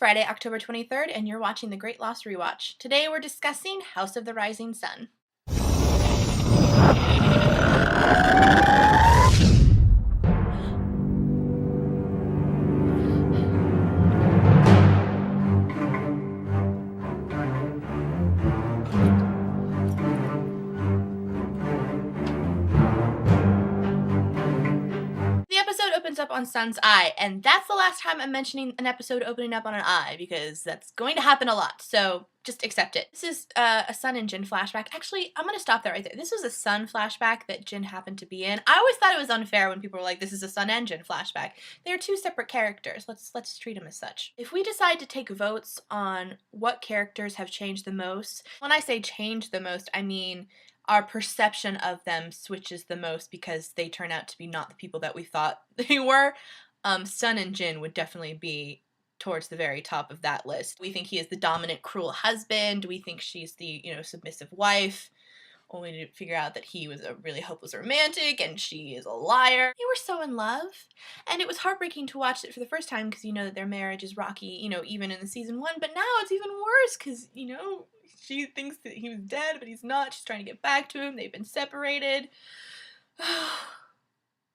Friday, October 23rd, and you're watching The Great Lost Rewatch. Today we're discussing House of the Rising Sun. The episode opens up on Sun's eye, and that's the last time I'm mentioning an episode opening up on an eye, because that's going to happen a lot, so just accept it. This is a Sun and Jin flashback. Actually, I'm going to stop that right there. This was a Sun flashback that Jin happened to be in. I always thought it was unfair when people were like, this is a Sun and Jin flashback. They're two separate characters. Let's treat them as such. If we decide to take votes on what characters have changed the most, when I say changed the most, I mean our perception of them switches the most because they turn out to be not the people that we thought they were. Sun and Jin would definitely be towards the very top of that list. We think he is the dominant, cruel husband. We think she's the, submissive wife. Only to figure out that he was a really hopeless romantic and she is a liar. They were so in love. And it was heartbreaking to watch it for the first time because you know that their marriage is rocky, even in the season 1. But now it's even worse because, she thinks that he was dead, but he's not. She's trying to get back to him. They've been separated. I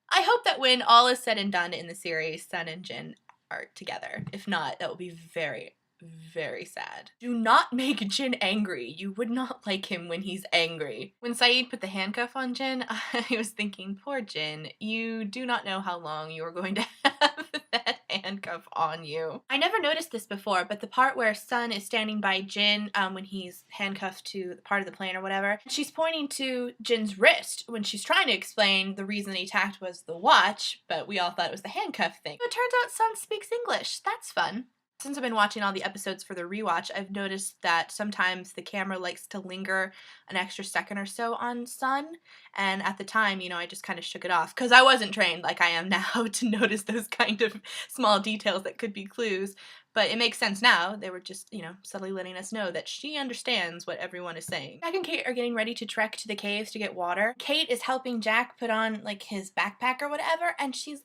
hope that when all is said and done in the series, Sun and Jin are together. If not, that will be very, very sad. Do not make Jin angry. You would not like him when he's angry. When Saeed put the handcuff on Jin, I was thinking, poor Jin, you do not know how long you are going to have that handcuff on you. I never noticed this before, but the part where Sun is standing by Jin when he's handcuffed to part of the plane or whatever, she's pointing to Jin's wrist when she's trying to explain the reason he attacked was the watch, but we all thought it was the handcuff thing. It turns out Sun speaks English. That's fun. Since I've been watching all the episodes for the rewatch, I've noticed that sometimes the camera likes to linger an extra second or so on Sun, and at the time, I just kind of shook it off, because I wasn't trained like I am now to notice those kind of small details that could be clues, but it makes sense now. They were just, subtly letting us know that she understands what everyone is saying. Jack and Kate are getting ready to trek to the caves to get water. Kate is helping Jack put on, his backpack or whatever, and she's,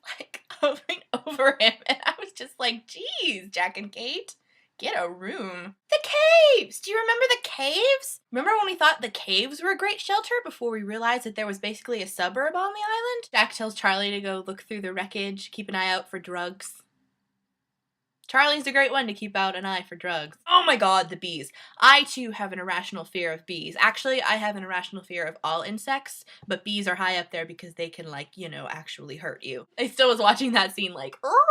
hovering over him, and I was just like, geez, Jack and Kate, get a room. The caves! Do you remember the caves? Remember when we thought the caves were a great shelter before we realized that there was basically a suburb on the island? Jack tells Charlie to go look through the wreckage, keep an eye out for drugs. Charlie's a great one to keep out an eye for drugs. Oh my god, the bees. I too have an irrational fear of bees. Actually, I have an irrational fear of all insects, but bees are high up there because they can, actually hurt you. I still was watching that scene oh.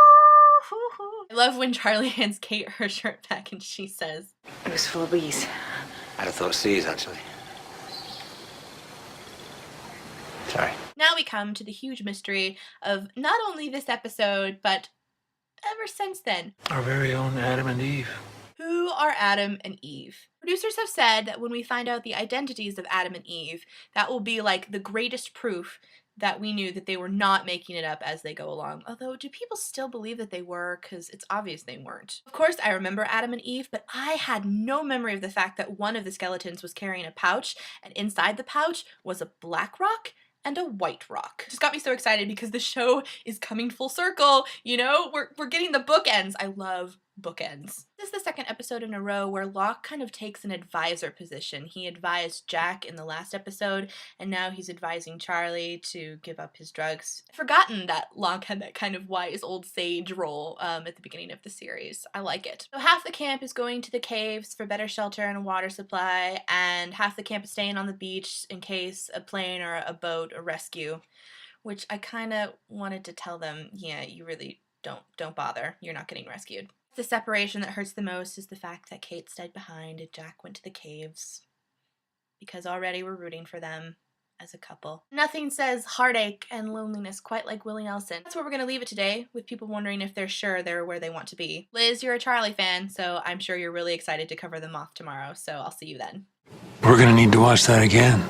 I love when Charlie hands Kate her shirt back and she says, "It was full of bees." I'd have thought C's, actually. Sorry. Now we come to the huge mystery of not only this episode, but ever since then. Our very own Adam and Eve. Who are Adam and Eve? Producers have said that when we find out the identities of Adam and Eve, that will be the greatest proof that we knew that they were not making it up as they go along. Although, do people still believe that they were? Because it's obvious they weren't. Of course, I remember Adam and Eve, but I had no memory of the fact that one of the skeletons was carrying a pouch, and inside the pouch was a black rock and a white rock. Just got me so excited because the show is coming full circle, we're getting the bookends. I love bookends. This is the second episode in a row where Locke kind of takes an advisor position. He advised Jack in the last episode, and now he's advising Charlie to give up his drugs. I've forgotten that Locke had that kind of wise old sage role at the beginning of the series. I like it. So half the camp is going to the caves for better shelter and a water supply, and half the camp is staying on the beach in case a plane or a boat or rescue, which I kind of wanted to tell them, yeah, you really don't bother. You're not getting rescued. The separation that hurts the most is the fact that Kate stayed behind and Jack went to the caves, because already we're rooting for them as a couple. Nothing says heartache and loneliness quite like Willie Nelson. That's where we're going to leave it today, with people wondering if they're sure they're where they want to be. Liz, you're a Charlie fan, so I'm sure you're really excited to cover them off tomorrow, so I'll see you then. We're gonna need to watch that again.